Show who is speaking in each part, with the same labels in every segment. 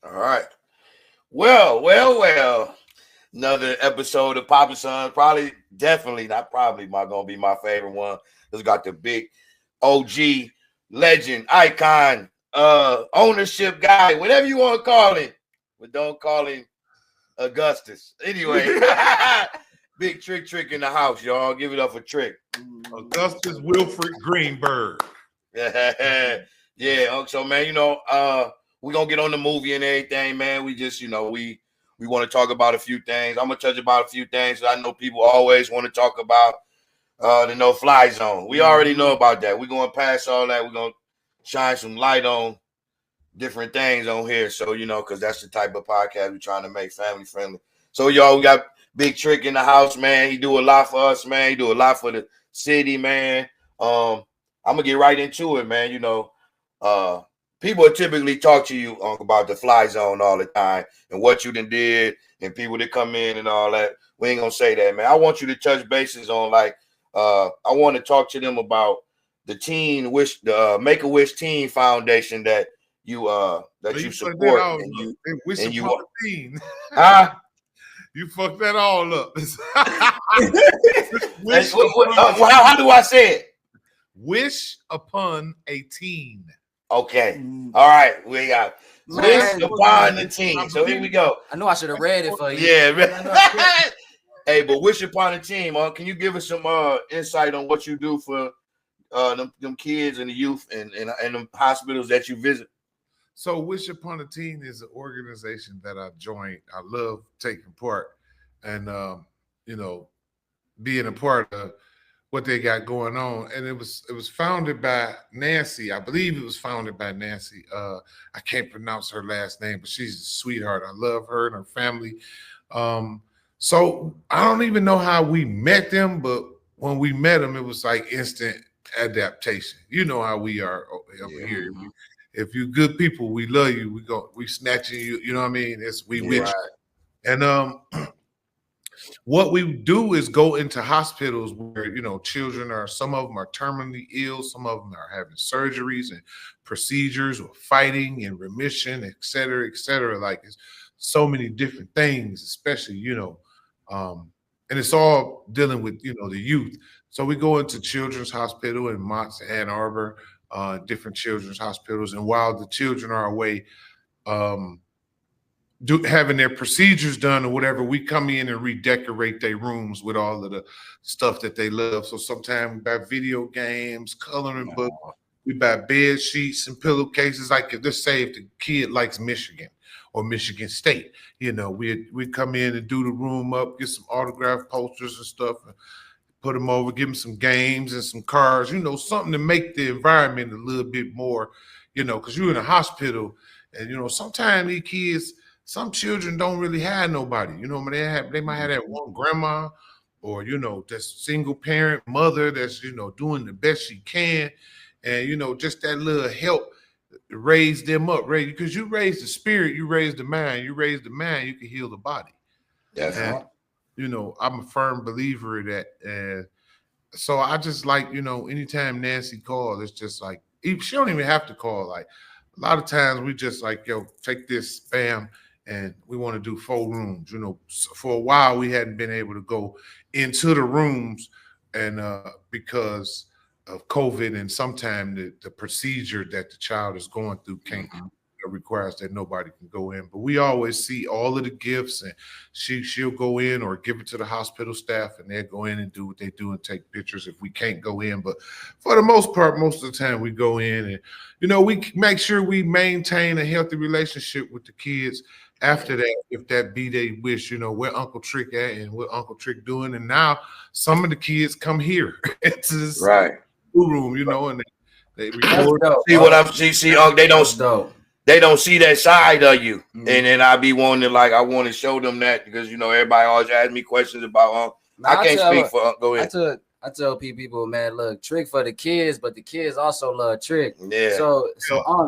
Speaker 1: All right. Well. Another episode of Papa Sons. Probably, definitely, not probably, gonna be my favorite one. It's got the big OG legend, icon, ownership guy, whatever you want to call him, but don't call him Augustus. Anyway, big trick in the house, y'all. Give it up for Trick.
Speaker 2: Augustus Wilfred Greenberg.
Speaker 1: Yeah. So man, we're gonna get on the movie and everything, man. We just, we want to talk about a few things. I'm gonna touch about a few things. I know people always want to talk about the no-fly zone. We already know about that. We're gonna pass all that. We're gonna shine some light on different things on here. So, because that's the type of podcast we're trying to make, family friendly. So, y'all, we got Big Trick in the house, man. He do a lot for us, man. He do a lot for the city, man. I'm gonna get right into it, man. People typically talk to you about the fly zone all the time and what you done did and people that come in and all that. We ain't gonna say that, man. I want you to touch bases on I want to talk to them about the Make-A-Wish Teen Foundation that you support and you huh?
Speaker 2: You fucked that all up.
Speaker 1: How do I say it?
Speaker 2: Wish upon a teen.
Speaker 1: Okay. All right. We got Wish upon the team. So here we go.
Speaker 3: I know I should have read it for you.
Speaker 1: Yeah. Hey, but Wish upon the team. Can you give us some insight on what you do for them kids and the youth and the hospitals that you visit?
Speaker 2: So Wish Upon a Teen is an organization that I joined. I love taking part and being a part of what they got going on. And it was founded by Nancy. I believe it was founded by Nancy. I can't pronounce her last name, but she's a sweetheart. I love her and her family. So I don't even know how we met them, but when we met them, it was like instant adaptation. You know how we are over here. If you're good people, we love you. We snatching you. You know what I mean? We with you. And what we do is go into hospitals where, children some of them are terminally ill. Some of them are having surgeries and procedures or fighting in remission, et cetera, et cetera. Like it's so many different things, especially, and it's all dealing with, the youth. So we go into Children's Hospital in Mott's, Ann Arbor, different children's hospitals. And while the children are away, having their procedures done or whatever, we come in and redecorate their rooms with all of the stuff that they love. So sometimes we buy video games, coloring books, we buy bed sheets and pillowcases. Like if let's say if the kid likes Michigan or Michigan State, we come in and do the room up, get some autograph posters and stuff, and put them over, give them some games and some cars, something to make the environment a little bit more, because you're in a hospital and, sometimes these kids, some children don't really have nobody, they might have that one grandma or, that single parent mother that's, doing the best she can. And, just that little help raise them up, right? Because you raise the spirit, you raise the mind, you can heal the body.
Speaker 1: That's right.
Speaker 2: I'm a firm believer in that. And so I just like, anytime Nancy calls, it's just like, she don't even have to call. Like a lot of times we just like, yo, take this, bam. And we want to do 4 rooms. For a while we hadn't been able to go into the rooms, and because of COVID, and sometimes the procedure that the child is going through requires that nobody can go in. But we always see all of the gifts, and she'll go in or give it to the hospital staff, and they'll go in and do what they do and take pictures if we can't go in. But for the most part, most of the time we go in and we make sure we maintain a healthy relationship with the kids. After that, if that be they wish, where Uncle Trick at and what Uncle Trick doing. And now some of the kids come here into this room, and they record.
Speaker 1: See what I'm see, they don't see that side of you. And then I be wanting to I want to show them that because everybody always asks me questions about I can't speak for go ahead.
Speaker 3: I tell people, man, look, Trick for the kids, but the kids also love Trick.
Speaker 1: Yeah.
Speaker 3: So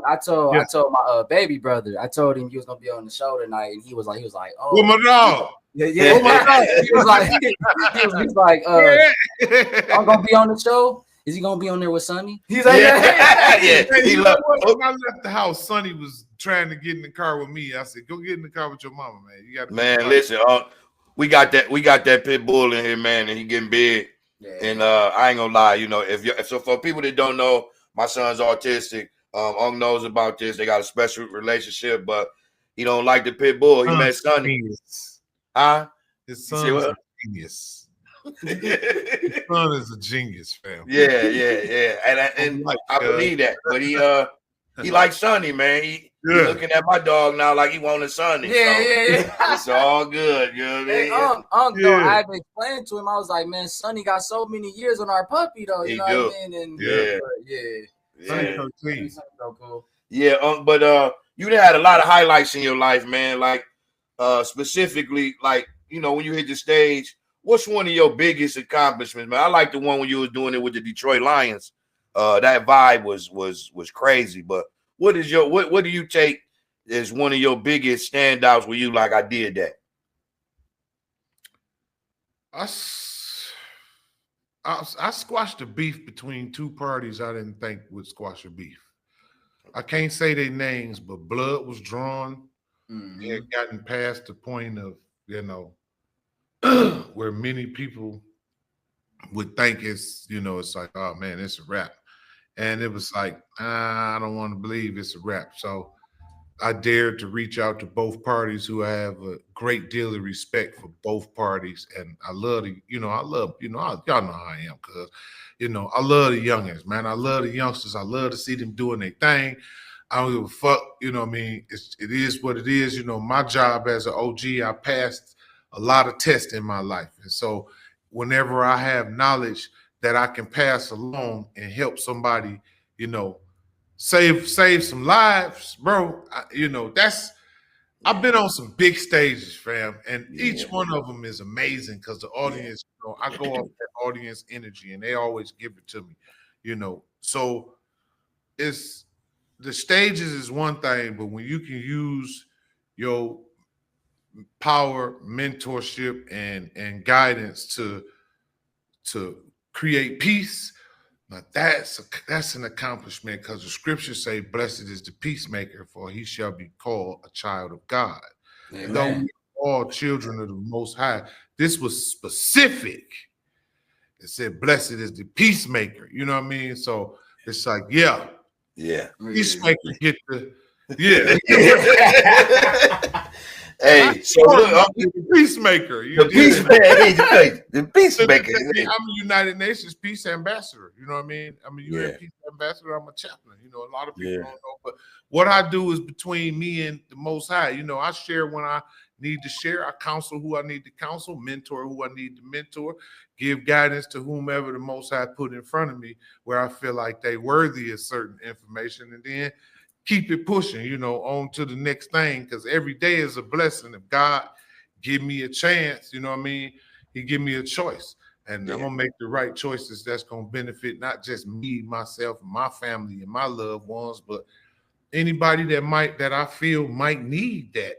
Speaker 3: I told my baby brother, I told him he was gonna be on the show tonight, and he was like, oh,
Speaker 2: with my dog.
Speaker 3: Yeah. Oh my God. He was like, I'm gonna be on the show. Is he gonna be on there with Sonny?
Speaker 1: He's like, yeah.
Speaker 2: Hey,
Speaker 1: He
Speaker 2: you know
Speaker 1: love.
Speaker 2: what? When I left the house, Sonny was trying to get in the car with me. I said, "Go get in the car with your mama, man. You got to."
Speaker 1: Man, listen, we got that pit bull in here, man, and he getting big.
Speaker 3: Yeah.
Speaker 1: And I ain't gonna lie, you know, if for people that don't know, my son's autistic. Unc knows about this. They got a special relationship, but he don't like the pit bull. He met Sonny. Huh?
Speaker 2: His son is a genius. His son is a genius, fam.
Speaker 1: Yeah. And I believe that. But he likes Sonny, man. He looking at my dog now like he wanted Sonny.
Speaker 3: Yeah.
Speaker 1: It's all good. You know what I mean?
Speaker 3: Though, I had to explain to him. I was like, man, Sonny got so many years on our puppy, though. You know what I mean? And
Speaker 2: Sonny's
Speaker 3: so cool.
Speaker 1: Yeah, but you had a lot of highlights in your life, man. Like specifically, like, you know, when you hit the stage, what's one of your biggest accomplishments, man? I like the one when you were doing it with the Detroit Lions. That vibe was crazy. But what is your what do you take as one of your biggest standouts where you like, I did that?
Speaker 2: I squashed the beef between two parties I didn't think would squash a beef. I can't say their names, but blood was drawn.
Speaker 3: Mm-hmm.
Speaker 2: It had gotten past the point of, you know, where many people would think it's, you know, it's like, oh man, it's a wrap. And it was like, I don't want to believe it's a wrap. So I dared to reach out to both parties, who I have a great deal of respect for both parties. And I love y'all know how I am, because, you know, I love the youngins, man. I love the youngsters. I love to see them doing their thing. I don't give a fuck, you know what I mean? It is what it is. You know, my job as an OG, I passed a lot of tests in my life. And so whenever I have knowledge that I can pass along and help somebody, you know, save some lives, bro, I've been on some big stages, fam, and each one of them is amazing because the audience, you know, I go off that audience energy and they always give it to me, you know. So it's the stages is one thing, but when you can use your power, mentorship, and guidance to create peace, now that's an accomplishment, because the scriptures say, "Blessed is the peacemaker, for he shall be called a child of God." And though we are all children of the Most High, this was specific. It said, "Blessed is the peacemaker." You know what I mean? So it's like, peacemaker get the
Speaker 1: Hey, so look,
Speaker 2: the peacemaker.
Speaker 1: The peacemaker.
Speaker 2: I'm a United Nations peace ambassador. You know what I mean? I'm a UN peace ambassador. I'm a chaplain. You know, a lot of people don't know, but what I do is between me and the Most High. You know, I share when I need to share. I counsel who I need to counsel, mentor who I need to mentor, give guidance to whomever the Most High put in front of me, where I feel like they worthy of certain information, and then keep it pushing, you know, on to the next thing, because every day is a blessing. If God give me a chance, you know what I mean, he give me a choice, and I'm gonna make the right choices that's gonna benefit not just me, myself, and my family and my loved ones, but anybody that I feel might need that,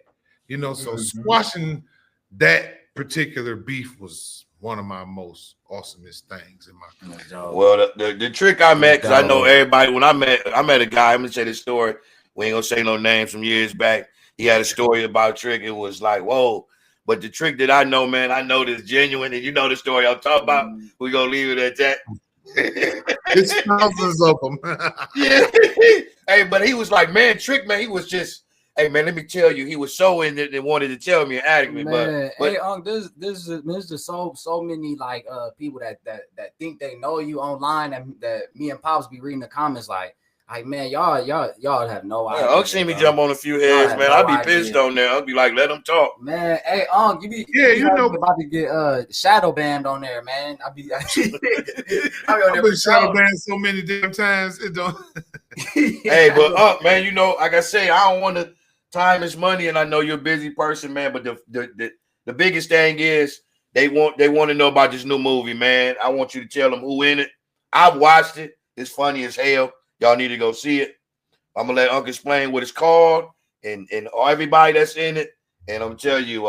Speaker 2: you know. So squashing that particular beef was one of my most awesomest things in my career.
Speaker 1: Well, the trick I met, because I know everybody, when I met a guy, I'm gonna say this story. We ain't gonna say no names, from years back. He had a story about a trick. It was like, whoa. But the trick that I know, man, I know this genuine, and you know the story I'm talking about. We're gonna leave it at that.
Speaker 2: It's thousands of them.
Speaker 1: Hey, but he was like, man, trick, man. He was just, hey, man, let me tell you, he was so in it and wanted to tell me and ask me.
Speaker 3: Man,
Speaker 1: but
Speaker 3: hey, there's just so many like people that think they know you online, and that me and Pops be reading the comments like man, y'all have no idea.
Speaker 1: Unc seen me jump on a few heads, man. I'd be pissed on there. I'd be like, let them talk.
Speaker 3: Man, hey, Unc, you know about to get shadow banned on there, man. I've been
Speaker 2: shadow banned so many damn times. It don't.
Speaker 1: Hey, but Unc, man, you know, like I say, I don't want to. Time is money, and I know you're a busy person, man. But the biggest thing is they want to know about this new movie, man. I want you to tell them who in it. I've watched it. It's funny as hell. Y'all need to go see it. I'm gonna let Unc explain what it's called and everybody that's in it. And I'm gonna tell you,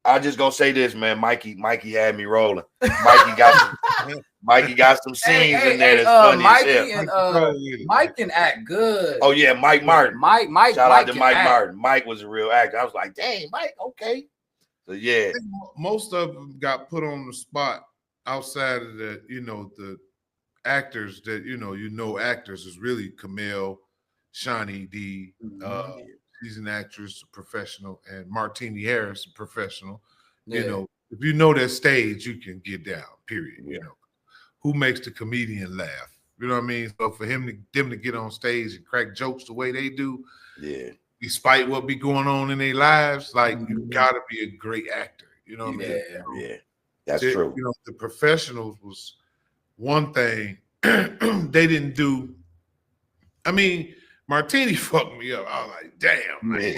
Speaker 1: I just gonna say this, man. Mikey had me rolling. Mikey got some scenes in there that's funny
Speaker 3: Mikey
Speaker 1: as hell.
Speaker 3: and Mike can act good.
Speaker 1: Oh yeah, Mike Martin.
Speaker 3: Mike.
Speaker 1: Shout out to Mike Martin. Mike was a real actor. I was like, dang, Mike, okay. So yeah,
Speaker 2: most of them got put on the spot outside of the, the actors that actors is really Camille, Shawnee D, she's an actress, a professional, and Martini Harris, a professional. Yeah. If you know that stage, you can get down. Period. Yeah. Who makes the comedian laugh? You know what I mean? So for them to get on stage and crack jokes the way they do,
Speaker 1: yeah,
Speaker 2: despite what be going on in their lives, like you gotta be a great actor. You know what I mean?
Speaker 1: Yeah, that's true.
Speaker 2: The professionals was one thing they didn't do. I mean, Martini fucked me up. I was like, damn, man.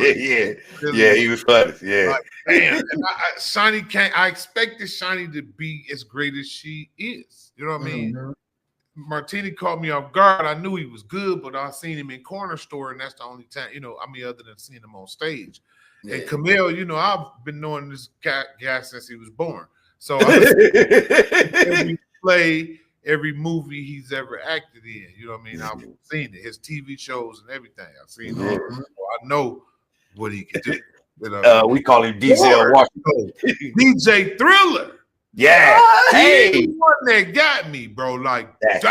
Speaker 1: Yeah, he was funny. Yeah.
Speaker 2: Like, damn. And Shawnee I expected Shawnee to be as great as she is. You know what I mean? Mm-hmm. Martini caught me off guard. I knew he was good, but I seen him in Corner Store, and that's the only time, other than seeing him on stage. Yeah. And Camille, I've been knowing this guy since he was born. So every play, every movie he's ever acted in, you know what I mean? I've seen it, his TV shows and everything. I've seen it. So I know what he can do.
Speaker 1: We call him Denzel Washington.
Speaker 2: DJ Thriller.
Speaker 1: Yeah.
Speaker 2: Hey, he's the one that got me, bro. Like, damn,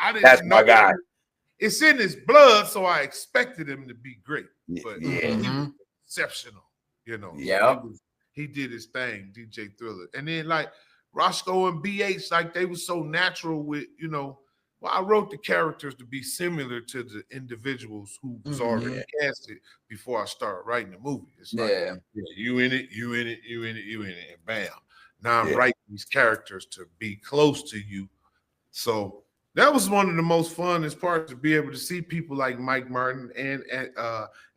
Speaker 2: I didn't
Speaker 1: that's
Speaker 2: know
Speaker 1: my guy.
Speaker 2: It's in his blood, so I expected him to be great. But he was exceptional,
Speaker 3: Yeah.
Speaker 2: He did his thing, DJ Thriller. And then like Roscoe and BH, like they were so natural with, I wrote the characters to be similar to the individuals who was already casted before I started writing the movie. It's like, you in it, and bam. Now I'm writing these characters to be close to you. So that was one of the most funnest parts, to be able to see people like Mike Martin and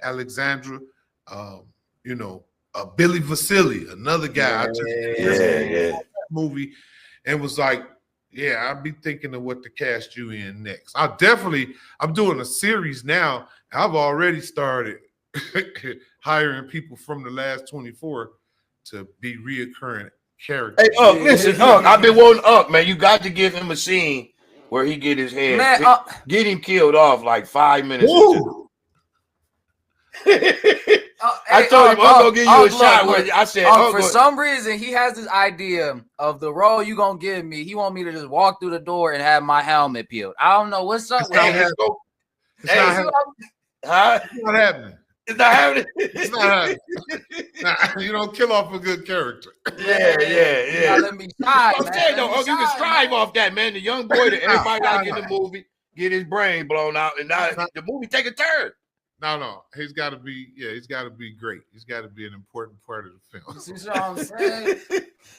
Speaker 2: Alexandra, Billy Vasily, another guy. I just movie and was like, I'll be thinking of what to cast you in next. I'm doing a series now. I've already started hiring people from the last 24 to be reoccurring characters.
Speaker 1: Hey, listen, I've been wanting man. You got to give him a scene where he get his head, get him killed off like 5 minutes. I told him I'm gonna give you a shot. Where I said,
Speaker 3: for some reason, he has this idea of the role you gonna give me. He want me to just walk through the door and have my helmet peeled. I don't know what's up with that.
Speaker 2: It's not happening.
Speaker 1: It's not happening.
Speaker 2: It's not happening. You don't kill off a good character.
Speaker 1: Yeah.
Speaker 3: Let me shine.
Speaker 1: I'm saying though, you can strive off that, man. The young boy that everybody got in the movie get his brain blown out, and now the movie take a turn.
Speaker 2: No, he's got to be. Yeah, he's got to be great. He's got to be an important part of the film.
Speaker 3: See what I'm saying?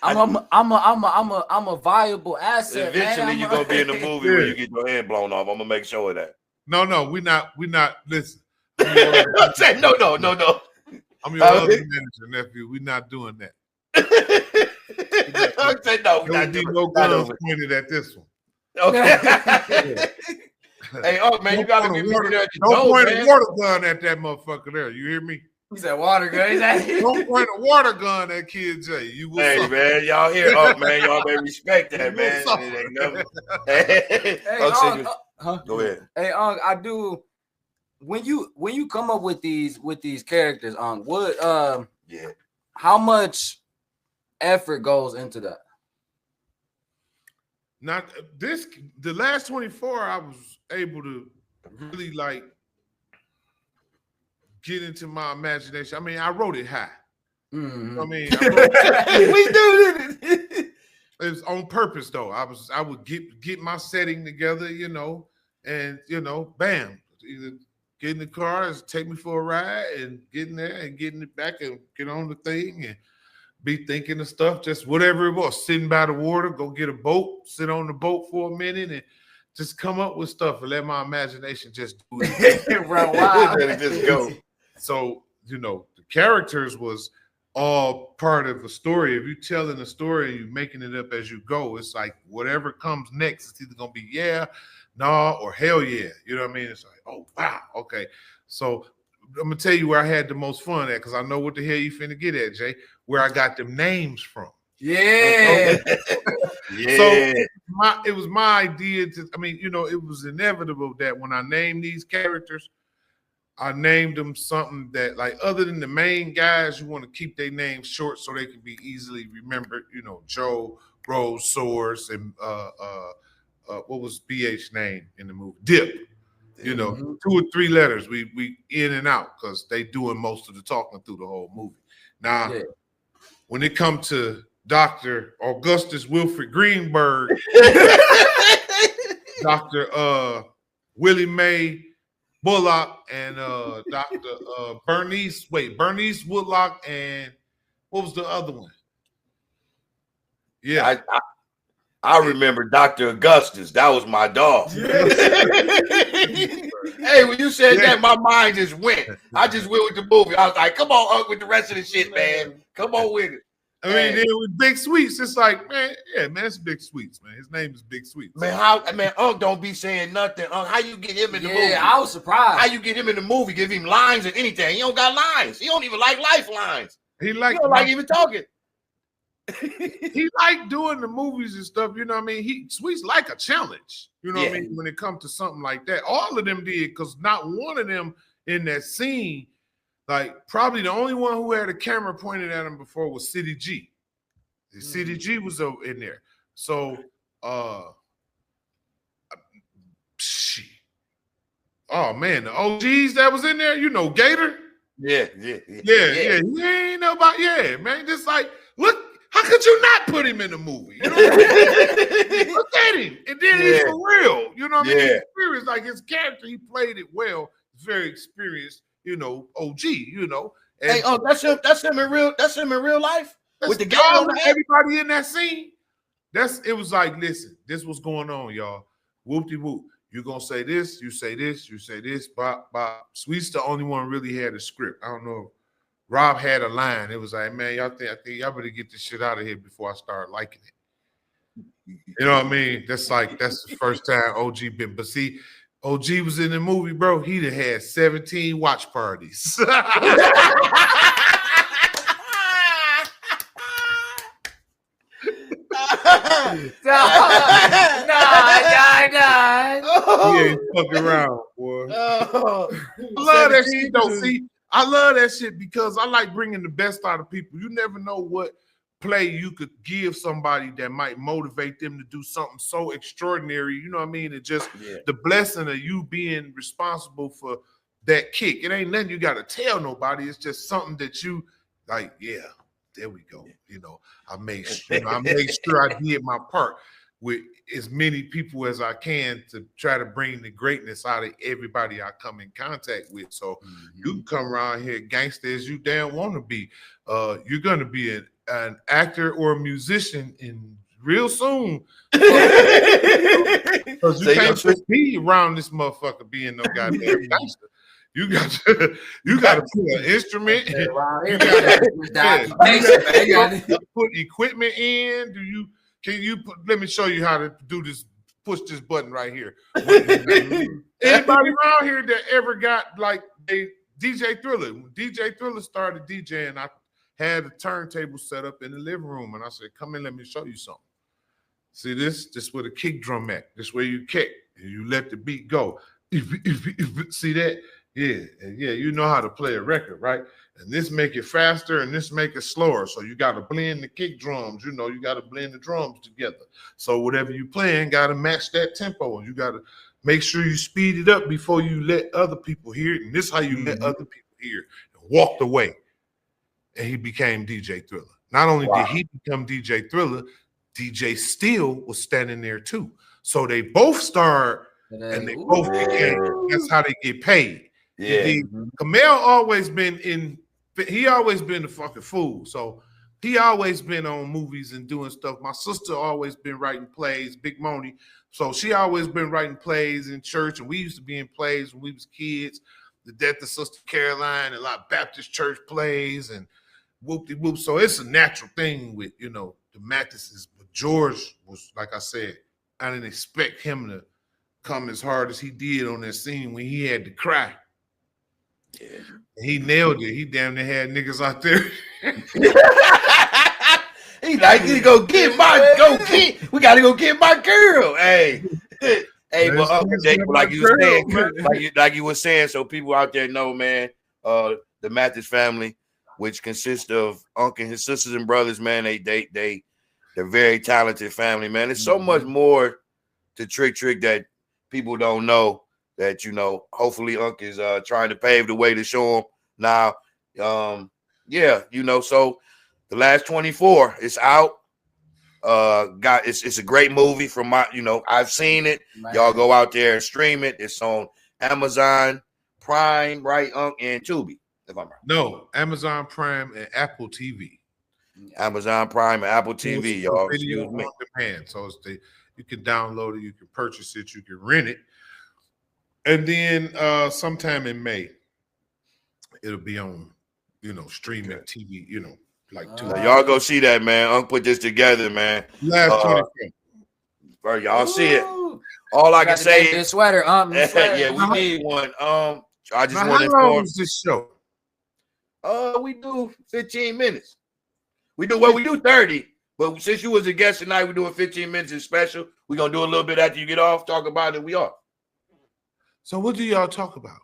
Speaker 3: I'm a viable asset.
Speaker 1: Eventually, you're gonna be in the movie where you get your head blown off. I'm gonna make sure of that.
Speaker 2: No, we're not. Listen.
Speaker 1: I'm saying no.
Speaker 2: I'm your other manager, nephew. We're not doing that.
Speaker 1: I'm saying no. We're not doing
Speaker 2: no guns pointed at this one.
Speaker 1: Okay. Hey, man, you gotta be water.
Speaker 2: Don't point a water gun at that motherfucker there. You hear me?
Speaker 3: He said water gun.
Speaker 2: Don't point a water gun at Kid J. You will suffer.
Speaker 1: Man, y'all hear? Man, y'all better respect that, man. It ain't nothing. Go ahead.
Speaker 3: Hey, I do. When you come up with these characters, what how much effort goes into that?
Speaker 2: Not this. The last 24, I was able to really like get into my imagination. I mean, I wrote it high.
Speaker 3: Mm-hmm.
Speaker 2: I mean,
Speaker 1: we do it.
Speaker 2: It was on purpose though. I would get my setting together, and bam, either get in the car, take me for a ride, and get in there and get in it back and get on the thing and be thinking of stuff, just whatever it was, sitting by the water, go get a boat, sit on the boat for a minute and just come up with stuff and let my imagination just do it.
Speaker 3: Run wild.
Speaker 1: Let it just go.
Speaker 2: So, the characters was all part of the story. If you're telling a story and you're making it up as you go, it's like whatever comes next, it's either going to be no, or hell yeah. You know what I mean? It's like, oh, wow, okay. So I'm gonna tell you where I had the most fun at, because I know what the hell you finna get at, Jay. Where I got them names from.
Speaker 3: Yeah.
Speaker 1: Yeah.
Speaker 2: So it was my idea to. I mean, it was inevitable that when I named these characters, I named them something that, like, other than the main guys, you want to keep their names short so they can be easily remembered. Joe, Rose, Source, and what was BH name in the movie? Dip. 2 or 3 letters. We in and out because they doing most of the talking through the whole movie. Now, when it comes to Dr. Augustus Wilfred Greenberg, Dr. Willie Mae Bullock, and Dr. Bernice Woodlock, and what was the other one? Yeah.
Speaker 1: I remember Dr. Augustus. That was my dog. Hey, when you said that, my mind just went. I just went with the movie. I was like, come on, Unc, with the rest of the shit, man. Come on with it.
Speaker 2: I mean, then with Big Sweets, it's like, man, it's Big Sweets, man. His name is Big Sweets.
Speaker 1: Man, Unc don't be saying nothing. Unc, how you get him in the movie?
Speaker 3: Yeah, I was surprised.
Speaker 1: How you get him in the movie? Give him lines and anything. He don't got lines. He don't even like lifelines. He don't like even talking.
Speaker 2: He like doing the movies and stuff, you know what I mean? Sweets like a challenge, you know what I mean? When it comes to something like that, all of them did, because not one of them in that scene, like, probably the only one who had a camera pointed at him before was City G. City G was in there. So, shit. Oh man, the OGs that was in there, Gator.
Speaker 1: Yeah.
Speaker 2: He ain't know about, man. Just like, look. How could you not put him in the movie? You know what I mean? Look at him. And then he's for real. You know what I mean? He's experienced. Like, his character, he played it well. Very experienced, OG, And,
Speaker 1: hey, that's him in real life? With the guy on
Speaker 2: everybody in that scene. It was like, listen, this was going on, y'all. Whoop-de-whoop. You're gonna say this, you say this, you say this, bop, bop. Sweet's the only one really had a script. I don't know. Rob had a line. It was like, man, I think y'all better get this shit out of here before I start liking it. You know what I mean? That's the first time OG been. But see, OG was in the movie, bro. He'd have had 17 watch parties.
Speaker 3: Nah.
Speaker 2: He ain't fucking around, boy. I love that shit, though. See, I love that shit because I like bringing the best out of people. You never know what play you could give somebody that might motivate them to do something so extraordinary. You know what I mean? It's just the blessing of you being responsible for that kick. It ain't nothing you got to tell nobody. It's just something that you like, there we go. I made sure I did my part with as many people as I can to try to bring the greatness out of everybody I come in contact with. So you can come around here gangster as you damn want to be. You're going to be an actor or a musician in real soon. Because you can't just be around this motherfucker being no goddamn gangster. You got to put an instrument. You got to put equipment in. Can you let me show you how to do this? Push this button right here. Anybody around here that ever got like a DJ Thriller? When DJ Thriller started DJing, I had a turntable set up in the living room, and I said, "Come in, let me show you something." See this? This where the kick drum at. This where you kick and you let the beat go. See that? Yeah, you know how to play a record, right? And this make it faster and this make it slower. So you got to blend the kick drums. You got to blend the drums together. So whatever you playing, got to match that tempo. And you got to make sure you speed it up before you let other people hear it. And this is how you let other people hear it. And walked away. And he became DJ Thriller. Not only did he become DJ Thriller, DJ Steele was standing there too. So they both starred and they both became, that's how they get paid.
Speaker 1: Yeah.
Speaker 2: Kamel always been he always been a fucking fool. So he always been on movies and doing stuff. My sister always been writing plays, Big Moni. So she always been writing plays in church, and we used to be in plays when we was kids. The Death of Sister Caroline, and a lot of Baptist church plays and whoop-de-whoop. So it's a natural thing with, the Mathises. But George was, like I said, I didn't expect him to come as hard as he did on that scene when he had to cry.
Speaker 1: Yeah.
Speaker 2: He nailed it. He damn near had niggas out there.
Speaker 1: He like, we gotta go get my girl. Hey, hey, but Uncle Jake, like you were saying, like you were saying, so people out there know, man, the Mathis family, which consists of Uncle and his sisters and brothers, man, they're very talented family, man. There's so much more to Trick that people don't know that, you know, hopefully Uncle is trying to pave the way to show them now. Yeah, you know, so The Last 24 is out. It's a great movie from my, you know, I've seen it. Man. Y'all go out there and stream it. It's on Amazon Prime, right, and Tubi, if I'm right.
Speaker 2: No, Amazon Prime and Apple TV.
Speaker 1: Amazon Prime and Apple TV, y'all.
Speaker 2: Video on demand. So it's you can download it, you can purchase it, you can rent it. And then sometime in May, it'll be on, you know, streaming TV, you know, like
Speaker 1: y'all go see that, man. Unc put this together, man.
Speaker 2: Last 24.
Speaker 1: Bro, y'all see it. All I can say
Speaker 3: is sweater.
Speaker 1: Yeah, we need one. I just want to
Speaker 2: inform. How long is this show?
Speaker 1: We do 15 minutes. We do 30. But since you was a guest tonight, we're doing 15 minutes is special. We're gonna do a little bit after you get off, talk about it. We are.
Speaker 2: So what do y'all talk about?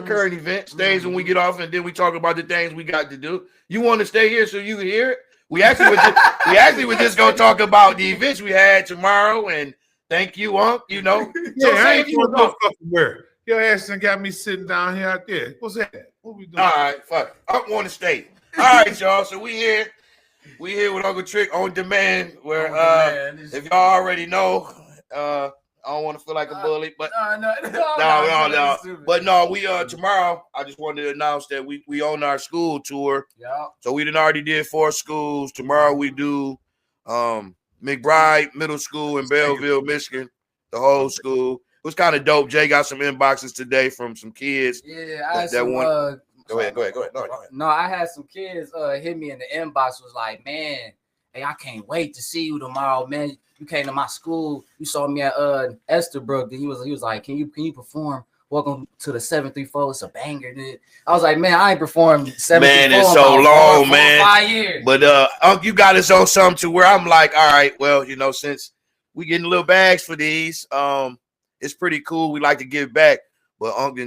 Speaker 1: Current events, things when we get off, and then we talk about the things we got to do. You want to stay here so you can hear it? We actually were just gonna talk about the events we had tomorrow, and thank you, Unc. You know,
Speaker 2: yeah, so I ain't you no fucking where. Your ass done got me sitting down here out there. What's that? What we doing?
Speaker 1: All right, fuck. Unc want to stay. All right, y'all. So we here with Uncle Trick on demand. Where if y'all already know, I don't want to feel like a bully, but no. But no, we tomorrow. I just wanted to announce that we on our school tour.
Speaker 3: Yeah.
Speaker 1: So we already did 4 schools. Tomorrow we do McBride Middle School in Belleville, Michigan. The whole school. It was kind of dope. Jay got some inboxes today from some kids.
Speaker 3: Yeah, I had some,
Speaker 1: Go ahead.
Speaker 3: No, I had some kids hit me in the inbox. Was like, man, hey, I can't wait to see you tomorrow, man. You came to my school. You saw me at Esterbrook. Then he was like, can you perform Welcome to the 734? It's a banger, dude. I was like, man, I ain't performed 734.
Speaker 1: Man, it's so long, man.
Speaker 3: 5 years.
Speaker 1: But Unc, you got us on something to where I'm like, all right, well, you know, since we getting little bags for these, it's pretty cool. We like to give back. But Unc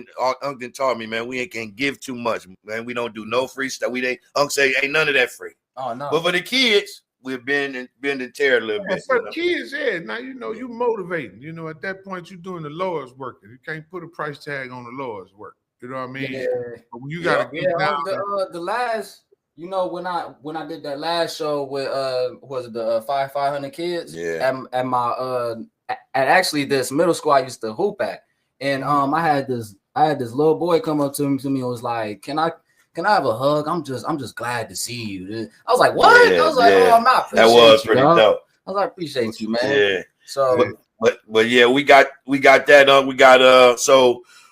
Speaker 1: taught me, man, we can't give too much, man. We don't do no free stuff. Unc say ain't none of that free.
Speaker 3: Oh no.
Speaker 1: But for the kids, we've been and tear a little bit.
Speaker 2: For the kids, yeah. Now you know you motivating. You know, at that point you're doing the Lord's work. You can't put a price tag on the Lord's work. You know what I mean?
Speaker 3: Yeah.
Speaker 2: But when you gotta
Speaker 3: the last, you know, when I did that last show with was it the 500 kids?
Speaker 1: Yeah.
Speaker 3: At my at actually this middle school I used to hoop at. And I had this little boy come up to me and was like, Can I have a hug? I'm just glad to see you. I was like, what?
Speaker 1: Yeah,
Speaker 3: I was like, oh, I'm not.
Speaker 1: That was pretty dope.
Speaker 3: I was like, appreciate you, man.
Speaker 1: Yeah.
Speaker 3: So,
Speaker 1: but yeah, we got that. We got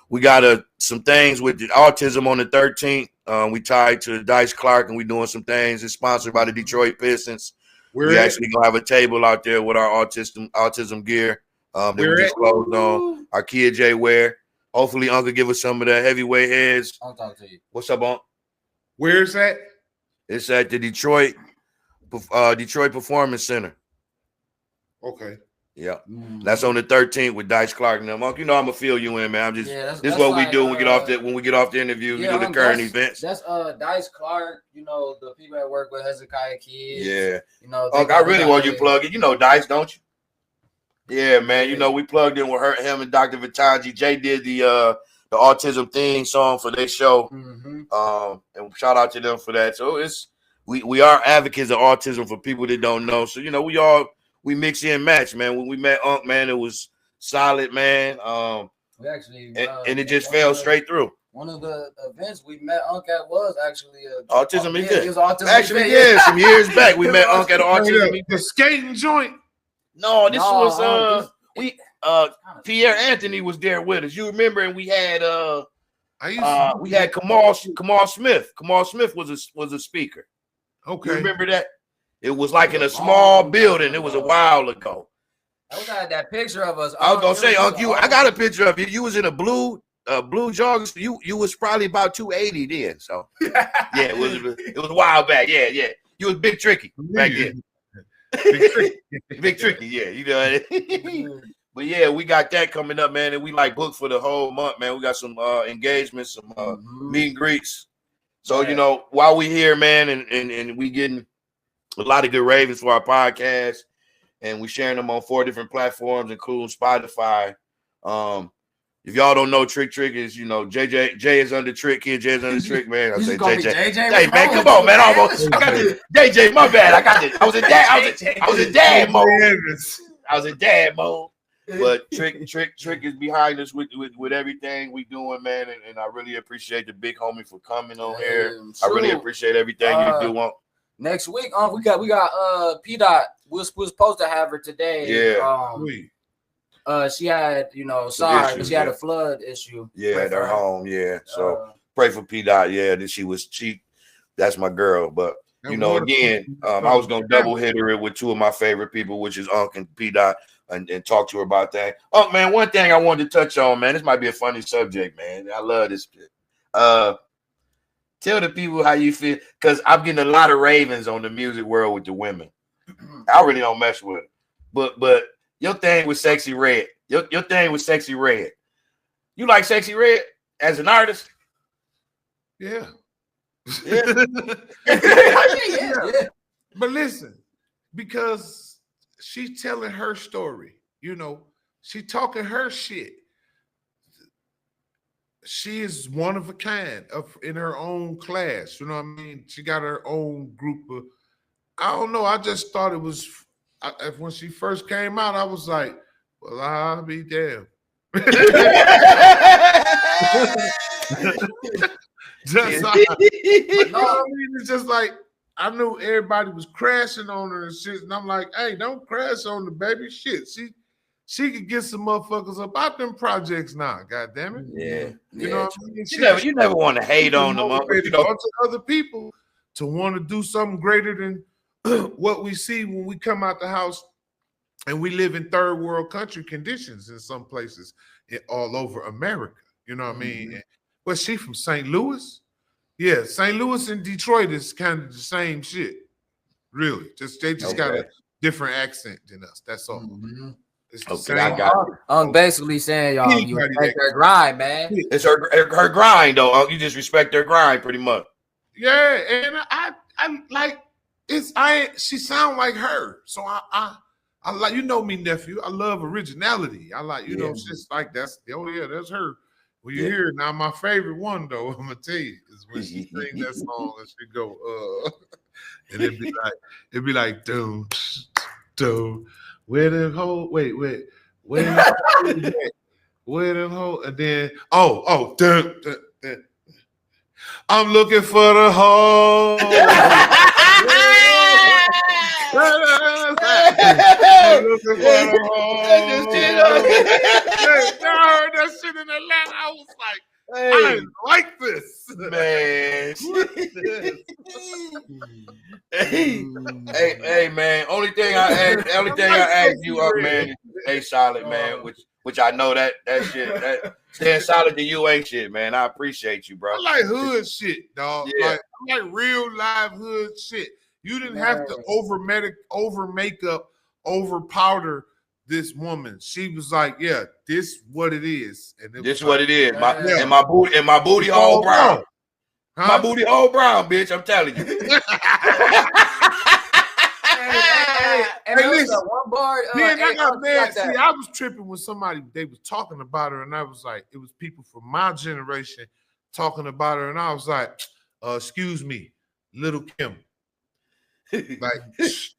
Speaker 1: we got some things with the autism on the 13th. We tied to Dice Clark, and we doing some things. It's sponsored by the Detroit Pistons. We actually gonna have a table out there with our autism gear. That we just closed on. Our Kid J wear. Hopefully, Uncle give us some of the heavyweight heads.
Speaker 3: I'll talk to you.
Speaker 1: What's up, Unc?
Speaker 2: Where's that?
Speaker 1: It's at the Detroit Performance Center.
Speaker 2: Okay.
Speaker 1: Yeah. That's on the 13th with Dice Clark and them. Unc, you know I'm gonna fill you in, man. This is what
Speaker 3: like,
Speaker 1: we do when we get off the interview. We do the current events.
Speaker 3: That's Dice Clark, you know, the people that work with Hezekiah Kids.
Speaker 1: Yeah.
Speaker 3: You know,
Speaker 1: Unc, I really want you to plug it. You know Dice, don't you? Yeah, man. You know, we plugged in with him and Dr. Vitanji. Jay did the autism theme song for their show. And shout out to them for that. So we are advocates of autism for people that don't know. So, you know, we mix in match, man. When we met Unc, man, it was solid, man.
Speaker 3: We actually
Speaker 1: and it just fell straight through.
Speaker 3: One of the events we met Unc at was actually
Speaker 1: autism event.
Speaker 3: It was autism
Speaker 1: actually,
Speaker 3: event.
Speaker 1: Some years back we met Unc at an autism event.
Speaker 2: The skating joint.
Speaker 1: No, this was Pierre Anthony was there with us. You remember, and we had we had Kamal Smith. Kamal Smith was a speaker.
Speaker 2: Okay.
Speaker 1: You remember that? It was like in a small building. It was a while ago.
Speaker 3: I had that picture of us.
Speaker 1: I was gonna say, Unc, I got a picture of you. You was in a blue blue joggers, you was probably about 280 then. So yeah, it was a while back. Yeah. You was Big Tricky back then. Big Tricky, yeah. You know. But yeah, we got that coming up, man, and we like booked for the whole month, man. We got some engagements, some meet and greets. So you know, while we here, man, and we getting a lot of good ravens for our podcast, and we sharing them on 4 different platforms, including Spotify. If y'all don't know, Trick is, you know, Jay is under Trick, Kid J is under Trick, man. I say JJ. Hey man, come on, man. Almost. I got this. JJ, my bad. I got this. I was in dad mode. I was in dad mode. But Trick is behind us with everything we doing, man. And I really appreciate the big homie for coming on here. I really appreciate everything you do.
Speaker 3: Next week, we got P Dot. We're supposed to have her today.
Speaker 1: Yeah.
Speaker 3: She had, sorry, but she had a flood issue.
Speaker 1: Yeah, at her home. Yeah. So pray for P Dot. Yeah, that she was cheap. That's my girl. But again, I was gonna double hit her with 2 of my favorite people, which is Unc and P Dot, and talk to her about that. Unc, man, one thing I wanted to touch on, man. This might be a funny subject, man. I love this. Tell the people how you feel, because I'm getting a lot of ravens on the music world with the women. I really don't mess with it, but your thing with Sexy Red, your thing with Sexy Red. You like Sexy Red as an artist?
Speaker 2: Yeah.
Speaker 3: Yeah.
Speaker 2: But listen, because she's telling her story, she talking her shit. She is one of a kind in her own class. You know what I mean? She got her own group of, I don't know. I just thought it was, when she first came out, I was like, well, I'll be damned. It's just like, I knew everybody was crashing on her and shit. And I'm like, hey, don't crash on the baby shit. She could get some motherfuckers up out them projects now. God damn it.
Speaker 1: Yeah.
Speaker 2: You know what I mean?
Speaker 1: You never want to hate on them.
Speaker 2: A bunch of other people to want to do something greater than what we see when we come out the house, and we live in 3rd world country conditions in some places all over America. You know what I mean? Was she from St. Louis? Yeah, St. Louis and Detroit is kind of the same shit. Really. They just got a different accent than us. That's all. It's the same.
Speaker 3: I'm basically saying, y'all, you respect her grind, man.
Speaker 1: It's her grind, though. You just respect her grind, pretty much.
Speaker 2: Yeah, and I like she sound like her. So I like, me, nephew. I love originality. I like, it's just like that's her. Well, you hear it now. My favorite one, though, I'm gonna tell you, is when she sing that song and she go, and it'd be like, do, where them hoe, wait, where them hoe, and then dun. I'm looking for the hoe. That shit in Atlanta, I was like, I like this,
Speaker 1: man. Hey, man. Only thing I ask you up, man. Hey, solid, man. Which I know that shit, that staying solid to you ain't shit, man. I appreciate you, bro.
Speaker 2: I like hood shit, dog. Yeah. I like real live hood shit. You didn't have to over makeup, over powder this woman. She was like, yeah, this what it is. And
Speaker 1: this what it is. And my booty all brown. Huh? My booty all brown, bitch. I'm telling you.
Speaker 3: Hey, listen, one bar.
Speaker 2: Man, I got mad. See, I was tripping with somebody. They was talking about her, and I was like, it was people from my generation talking about her, and I was like, excuse me, Little Kim. Like,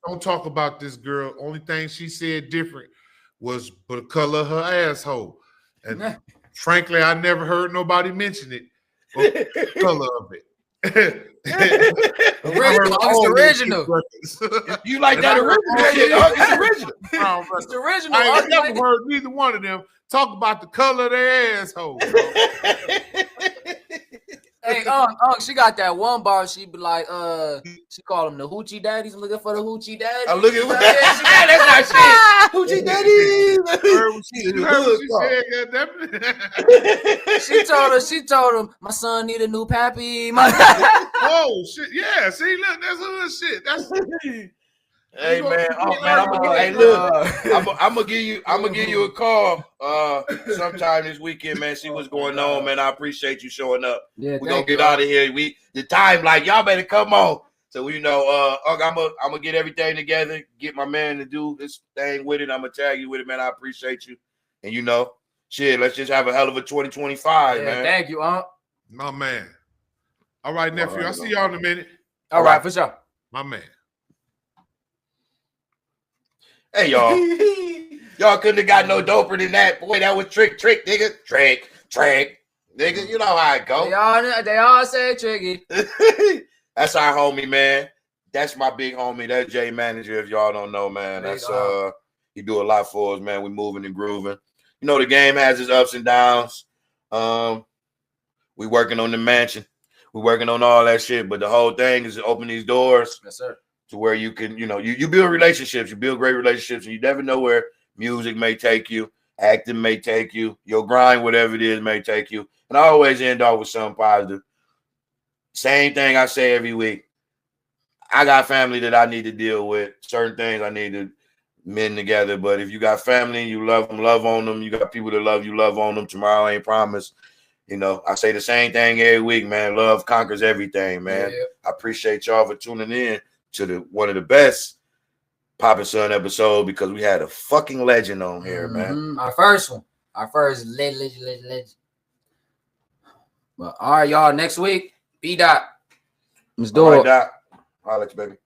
Speaker 2: don't talk about this girl. Only thing she said different was the color of her asshole. And frankly, I never heard nobody mention it. The color of it.
Speaker 3: Original.
Speaker 1: You like that original shit? It's original.
Speaker 3: It's the original.
Speaker 2: I ain't never heard neither one of them talk about the color of their asshole.
Speaker 3: Hey, she got that one bar. She be like, she call them the hoochie daddies. I'm looking for the hoochie daddies.
Speaker 1: I'm looking for
Speaker 3: Yeah,
Speaker 1: that's not shit. Hoochie daddies.
Speaker 2: You heard what she said, goddamn.
Speaker 3: She told him, my son need a new pappy.
Speaker 2: Oh shit! Yeah, see, look, that's hood shit. That's
Speaker 1: Hey man, I'm gonna give you a call sometime this weekend, man. See what's going on, man. I appreciate you showing up.
Speaker 3: Yeah,
Speaker 1: We're gonna get out of here. The time, like y'all better come on. So I'm gonna get everything together, get my man to do this thing with it. I'm gonna tag you with it, man. I appreciate you. And shit, let's just have a hell of a 2025, man.
Speaker 3: Thank you,
Speaker 2: my man. All right, nephew. I'll see y'all in a minute.
Speaker 3: All right, for sure.
Speaker 2: My man.
Speaker 1: Hey, y'all. Y'all couldn't have got no doper than that. Boy, that was trick, nigga. Trick. Nigga, you know how it go.
Speaker 3: They all say tricky.
Speaker 1: That's our homie, man. That's my big homie. That's Jay Manager, if y'all don't know, man. That's he do a lot for us, man. We moving and grooving. The game has its ups and downs. We working on the mansion. We working on all that shit. But the whole thing is to open these doors.
Speaker 3: Yes, sir.
Speaker 1: To where you can, you build relationships, you build great relationships, and you never know where music may take you, acting may take you, your grind, whatever it is, may take you. And I always end off with something positive. Same thing I say every week. I got family that I need to deal with. Certain things I need to mend together. But if you got family and you love them, love on them. You got people that love you, love on them. Tomorrow ain't promised. I say the same thing every week, man. Love conquers everything, man. Yeah. I appreciate y'all for tuning in to one of the best Poppin' Son episode because we had a fucking legend on here, man.
Speaker 3: Our first one. Our first legend. Well, all right, y'all. Next week, B-Dot. Let's do it.
Speaker 1: All right, Doc. I'll let you, baby.